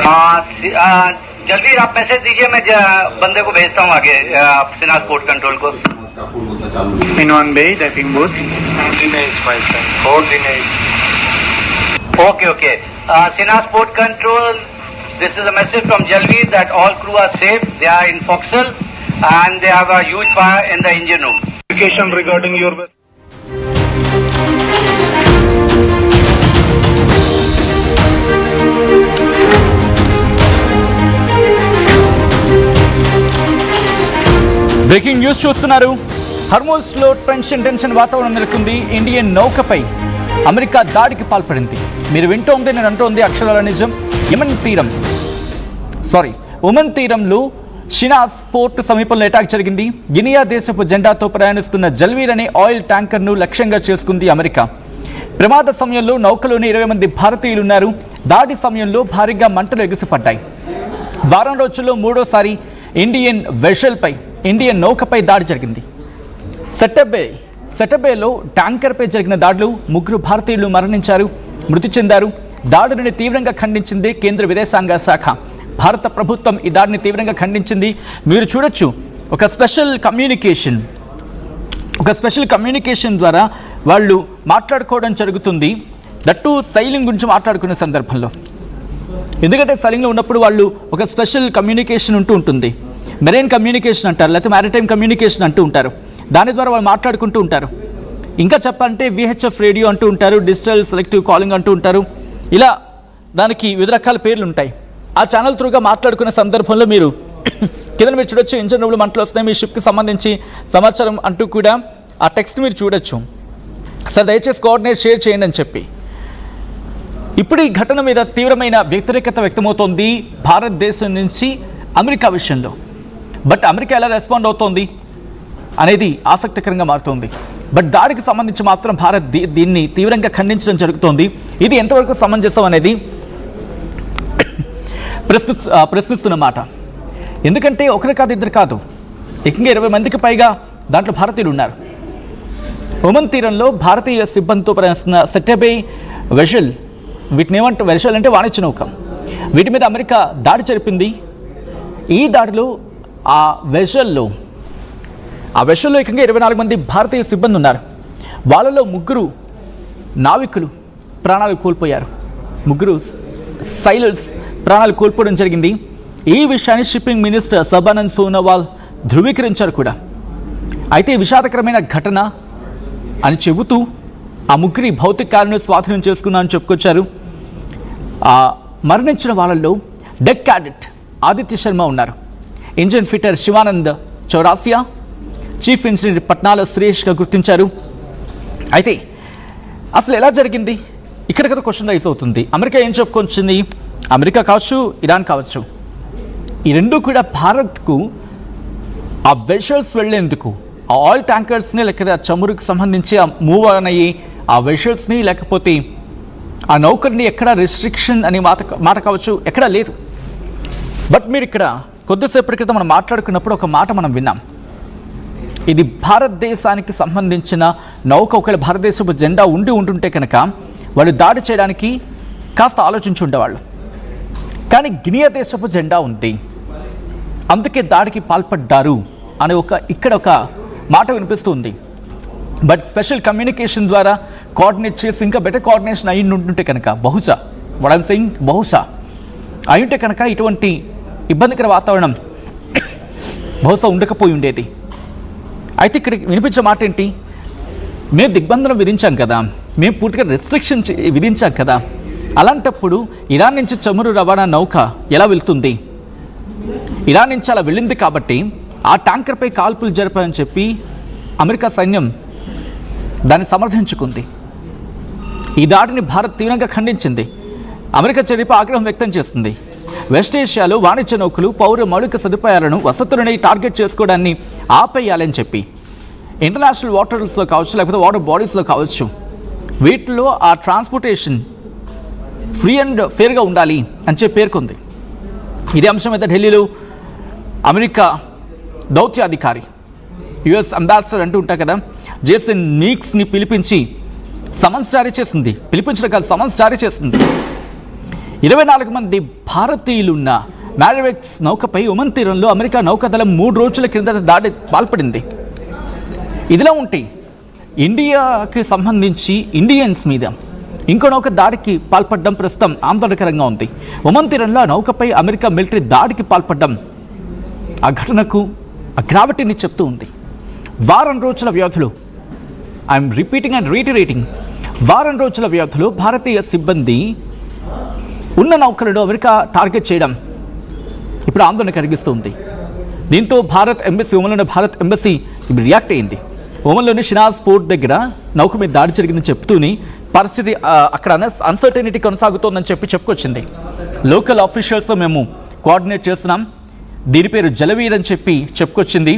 जल्दी आप मैसेज दीजिए, मैं बंदे को भेजता हूँ आगे सिन्हा स्पोर्ट कंट्रोल को. In one bay, typing booth. Dinesh, my friend. Oh, Dinesh. Okay. Sinha Sport Control, this is a message from Jalveer that all crew are safe. They are in Foxhole and they have a huge fire in the engine room. Communication regarding your vessel. Breaking news చూస్తున్నారు. హర్మోజ్లో tension వాతావరణం నెలకొంది. Indian నౌకపై America దాడికి పాల్పడింది. మీరు వింటోంది, నేను అంటోంది అక్షరాల నిజం. ఒమన్ తీరంలో షినాస్ పోర్టు సమీపంలో అటాక్ జరిగింది. గినియా దేశపు జెండాతో ప్రయాణిస్తున్న జల్వీర్ అనే ఆయిల్ ట్యాంకర్ను లక్ష్యంగా చేసుకుంది అమెరికా. ప్రమాద సమయంలో నౌకలోని 20 మంది భారతీయులున్నారు. దాడి సమయంలో భారీగా మంటలు ఎగిసిపడ్డాయి. వారం రోజుల్లో మూడోసారి ఇండియన్ నౌకపై దాడి జరిగింది. సెటబేలో ట్యాంకర్పై జరిగిన దాడిలో 3 భారతీయులు మృతి చెందారు. దాడిని తీవ్రంగా ఖండించింది కేంద్ర విదేశాంగ శాఖ. భారత ప్రభుత్వం ఈ దాడిని తీవ్రంగా ఖండించింది. మీరు చూడొచ్చు, ఒక స్పెషల్ కమ్యూనికేషన్ ద్వారా వాళ్ళు మాట్లాడుకోవడం జరుగుతుంది. దట్టు సైలింగ్ గురించి మాట్లాడుకునే సందర్భంలో, ఎందుకంటే సైలింగ్లో ఉన్నప్పుడు వాళ్ళు ఒక స్పెషల్ కమ్యూనికేషన్ ఉంటుంది. మెరైన్ కమ్యూనికేషన్ అంటారు, లేకపోతే మ్యారిటైమ్ కమ్యూనికేషన్ అంటూ ఉంటారు. దాని ద్వారా వాళ్ళు మాట్లాడుకుంటూ ఉంటారు. ఇంకా చెప్పాలంటే VHF రేడియో అంటూ ఉంటారు, డిజిటల్ సెలెక్టివ్ కాలింగ్ అంటూ ఉంటారు. ఇలా దానికి వివిధ రకాల పేర్లు ఉంటాయి. ఆ ఛానల్ త్రూగా మాట్లాడుకునే సందర్భంలో మీరు కింద మీరు చూడొచ్చు, ఇంజన్ రూమ్లో మంటలు వస్తున్నాయి, మీ షిప్కి సంబంధించి సమాచారం అంటూ కూడా ఆ టెక్స్ట్ మీరు చూడొచ్చు. సార్ దయచేసి కోఆర్డినేట్ షేర్ చేయండి అని చెప్పి. ఇప్పుడు ఈ ఘటన మీద తీవ్రమైన వ్యతిరేకత వ్యక్తమవుతోంది భారతదేశం నుంచి అమెరికా విషయంలో. బట్ అమెరికా ఎలా రెస్పాండ్ అవుతోంది అనేది ఆసక్తికరంగా మారుతోంది. బట్ దాడికి సంబంధించి మాత్రం భారత్ దీన్ని తీవ్రంగా ఖండించడం జరుగుతోంది. ఇది ఎంతవరకు సమంజసం అనేది ప్రశ్నిస్తున్న మాట. ఎందుకంటే ఒకరు కాదు, ఇద్దరు కాదు, ఏకంగా 20 మందికి పైగా దాంట్లో భారతీయులు ఉన్నారు. ఒమన్ తీరంలో భారతీయ సిబ్బందితో ప్రయాణిస్తున్న సెటబే వెషల్, వీటిని వెషల్ అంటే వాణిజ్య నౌక, వీటి మీద అమెరికా దాడి జరిపింది. ఈ దాడిలో ఆ వెషల్లో ఏకంగా 24 మంది భారతీయ సిబ్బంది ఉన్నారు. వాళ్ళలో 3 నావికులు ప్రాణాలు కోల్పోయారు. 3 సైలర్స్ ప్రాణాలు కోల్పోవడం జరిగింది. ఈ విషయాన్ని షిప్పింగ్ మినిస్టర్ సర్బానంద్ సోనోవాల్ ధృవీకరించారు కూడా. అయితే విషాదకరమైన ఘటన అని చెబుతూ ఆ 3 భౌతికాలను స్వాధీనం చేసుకున్నామని చెప్పుకొచ్చారు. మరణించిన వాళ్ళల్లో డెక్ క్యాడెట్ ఆదిత్య శర్మ ఉన్నారు, engine fitter Shivanand Chaurasia, chief engineer Patnala సురేష్గా గుర్తించారు. అయితే అసలు ఎలా జరిగింది, ఇక్కడ కదా క్వశ్చన్ రైజ్ అవుతుంది. అమెరికా ఏం చెప్పుకొచ్చింది? అమెరికా కావచ్చు, ఇరాన్ కావచ్చు, ఈ రెండూ కూడా భారత్కు ఆ వెషల్స్ వెళ్లేందుకు, ఆ ఆయిల్ ట్యాంకర్స్ని లేకపోతే ఆ చమురుకు సంబంధించి ఆ మూవ్ అయ్యి ఆ వెషల్స్ని లేకపోతే ఆ నౌకర్ని ఎక్కడ రెస్ట్రిక్షన్ అనే మాట కావచ్చు, ఎక్కడా లేదు. బట్ మీరు ఇక్కడ కొద్దిసేపటి క్రితం మనం మాట్లాడుకున్నప్పుడు ఒక మాట మనం విన్నాం. ఇది భారతదేశానికి సంబంధించిన నౌక. ఒకవేళ భారతదేశపు జెండా ఉంటుంటే కనుక వాళ్ళు దాడి చేయడానికి కాస్త ఆలోచించి ఉండేవాళ్ళు. కానీ గినియా దేశపు జెండా ఉంది, అందుకే దాడికి పాల్పడ్డారు అని ఇక్కడ ఒక మాట వినిపిస్తుంది. బట్ స్పెషల్ కమ్యూనికేషన్ ద్వారా కోఆర్డినేట్ చేసి ఇంకా బెటర్ కోఆర్డినేషన్ అయి ఉంటుంటే కనుక బహుశా అయ్యుంటే కనుక ఇటువంటి ఇబ్బందికర వాతావరణం బహుశా ఉండకపోయి ఉండేది. అయితే ఇక్కడ వినిపించే మాట ఏంటి? మేము దిగ్బంధనం విధించాం కదా, మేము పూర్తిగా రెస్ట్రిక్షన్ విధించాం కదా, అలాంటప్పుడు ఇరాన్ నుంచి చమురు రవాణా నౌక ఎలా వెళ్తుంది? ఇరాన్ నుంచి అలా వెళ్ళింది కాబట్టి ఆ ట్యాంకర్పై కాల్పులు జరిపాయని చెప్పి అమెరికా సైన్యం దాన్ని సమర్థించుకుంది. ఈ దాడిని భారత్ తీవ్రంగా ఖండించింది. అమెరికా చర్యపై ఆగ్రహం వ్యక్తం చేస్తుంది. వెస్ట్ ఏషియాలో వాణిజ్య నౌకలు పౌర మౌలిక సదుపాయాలను, వసతులని టార్గెట్ చేసుకోవడాన్ని ఆపేయాలని చెప్పి ఇంటర్నేషనల్ వాటర్స్లో కావచ్చు, లేకపోతే వాటర్ బాడీస్లో కావచ్చు, వీటిలో ఆ ట్రాన్స్పోర్టేషన్ ఫ్రీ అండ్ ఫేర్గా ఉండాలి అని చెప్పి పేర్కొంది. ఇదే అంశం మీద ఢిల్లీలో అమెరికా దౌత్యాధికారి, యుఎస్ అంబాసిడర్ అంటూ ఉంటారు కదా, జేసన్ మీక్స్ని పిలిపించి సమన్స్ జారీ చేసింది. పిలిపించడం కాదు, సమన్స్ జారీ చేసింది. 24 మంది భారతీయులున్న మ్యారివెక్స్ నౌకపై ఒమన్ తీరంలో అమెరికా నౌకాదళం 3 రోజుల కిందట దాడి పాల్పడింది. ఇదిలా ఉంటే ఇండియాకి సంబంధించి ఇండియన్స్ మీద ఇంకో నౌక దాడికి పాల్పడడం ప్రస్తుతం ఆందోళనకరంగా ఉంది. ఒమన్ తీరంలో ఆ నౌకపై అమెరికా మిలిటరీ దాడికి పాల్పడడం ఆ ఘటనకు ఆ గ్రావిటీని చెప్తూ ఉంది. వారం రోజుల వ్యవధిలో, ఐఎమ్ రిపీటింగ్ అండ్ రీటరేటింగ్, వారం రోజుల వ్యవధిలో భారతీయ సిబ్బంది ఉన్న నౌకలను అమెరికా టార్గెట్ చేయడం ఇప్పుడు ఆందోళన కలిగిస్తుంది. దీంతో భారత్ ఎంబసీ, ఒమన్లోని భారత్ ఎంబసీ ఇప్పుడు రియాక్ట్ అయింది. ఒమన్లోని షినాజ్ పోర్ట్ దగ్గర నౌక మీద దాడి జరిగిందని చెప్తూనే పరిస్థితి అక్కడ అన్సర్టనిటీ కొనసాగుతోందని చెప్పుకొచ్చింది. లోకల్ ఆఫీషియల్స్తో మేము కోఆర్డినేట్ చేస్తున్నాం, దీని పేరు జలవీర్ అని చెప్పుకొచ్చింది.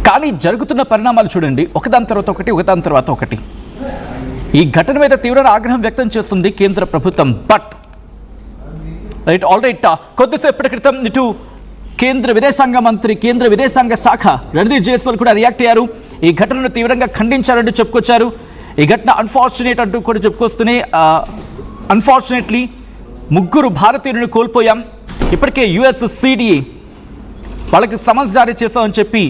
కానీ జరుగుతున్న పరిణామాలు చూడండి, ఒకదాని తర్వాత ఒకటి. ఈ ఘటన మీద తీవ్ర ఆగ్రహం వ్యక్తం చేస్తుంది కేంద్ర ప్రభుత్వం. బట్ రైట్ కొద్దిసేపటి క్రితం ఇటు కేంద్ర విదేశాంగ మంత్రి, కేంద్ర విదేశాంగ శాఖ రణ్ధీర్ జైస్వాల్ కూడా రియాక్ట్ అయ్యారు. ఈ ఘటనను తీవ్రంగా ఖండించారంటూ చెప్పుకొచ్చారు. ఈ ఘటన అన్ఫార్చునేట్ అంటూ కూడా చెప్పుకొస్తూనే అన్ఫార్చునేట్లీ 3 భారతీయులను కోల్పోయాం. ఇప్పటికే యుఎస్ సిడిఏ వాళ్ళకి సమన్స్ జారీ చేశామని చెప్పి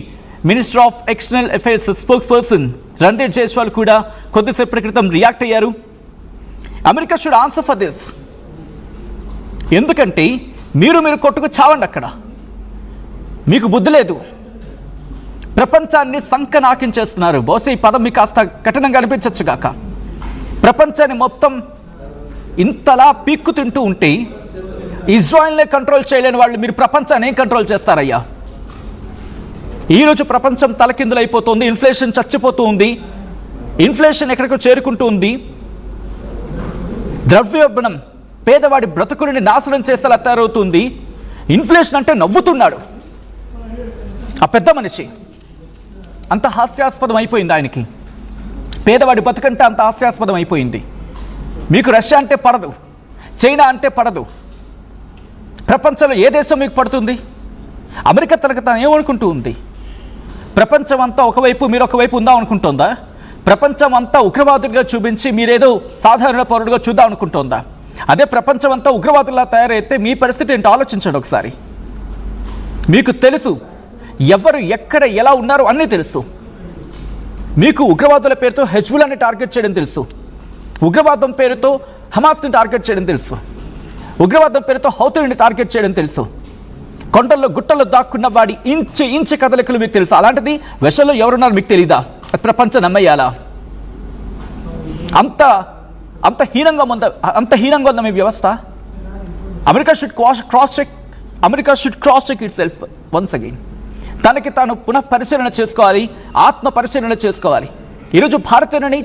minister of external affairs spokes person Randhir Jaiswal కూడా కొద్దిసేపటి క్రితం రియాక్ట్ అయ్యారు. America should answer for this. ఎందుకంటే మీరు కొట్టుకు చావండి, అక్కడ మీకు బుద్ధి లేదు. ప్రపంచాన్ని సంకనాకించేస్తున్నారు. బహుశా ఈ పదం మీకు కాస్త కఠినంగా అనిపించవచ్చు కాక, ప్రపంచాన్ని మొత్తం ఇంతలా పీక్కు తింటూ ఉంటే ఇజ్రాయెల్నే కంట్రోల్ చేయలేని వాళ్ళు మీరు ప్రపంచాన్ని ఏం కంట్రోల్ చేస్తారయ్యా? ఈరోజు ప్రపంచం తలకిందులైపోతుంది. ఇన్ఫ్లేషన్ చచ్చిపోతూ ఉంది. ఇన్ఫ్లేషన్ ఎక్కడికో చేరుకుంటూ ఉంది. ద్రవ్యోల్బణం పేదవాడి బ్రతుకుని నాశనం చేసేలా తయారవుతుంది. ఇన్ఫ్లేషన్ అంటే నవ్వుతున్నాడు ఆ పెద్ద మనిషి. అంత హాస్యాస్పదం అయిపోయింది ఆయనకి. పేదవాడి బతుకంటే అంత హాస్యాస్పదం అయిపోయింది. మీకు రష్యా అంటే పడదు, చైనా అంటే పడదు. ప్రపంచంలో ఏ దేశం మీకు పడుతుంది? అమెరికా తనకు తాను ఏమనుకుంటూ ఉంది? ప్రపంచం అంతా ఒకవైపు, మీరు ఒకవైపు ఉందాం అనుకుంటోందా? ప్రపంచం అంతా ఉగ్రవాదులుగా చూపించి మీరేదో సాధారణ పౌరుడుగా చూద్దాం అనుకుంటోందా? అదే ప్రపంచం అంతా ఉగ్రవాదులా తయారైతే మీ పరిస్థితి ఏంటో ఆలోచించండి ఒకసారి. మీకు తెలుసు ఎవరు ఎక్కడ ఎలా ఉన్నారో అన్నీ తెలుసు. మీకు ఉగ్రవాదుల పేరుతో హెజ్బుల్లాని టార్గెట్ చేయడం తెలుసు. ఉగ్రవాదం పేరుతో హమాస్ని టార్గెట్ చేయడం తెలుసు. ఉగ్రవాదం పేరుతో హౌతుని టార్గెట్ చేయడం తెలుసు. కొండల్లో గుట్టల్లో దాక్కున్న వాడి ఇంచు కదలికలు మీకు తెలుసు. అలాంటిది విషయంలో ఎవరున్నారు మీకు తెలీదా? ప్రపంచం నమ్మయ్యాలా? అంత హీనంగా ఉందా మీ వ్యవస్థ? America should cross check itself once again. తనకి తాను పునః పరిశీలన చేసుకోవాలి, ఆత్మ పరిశీలన చేసుకోవాలి. ఈరోజు భారతీయులని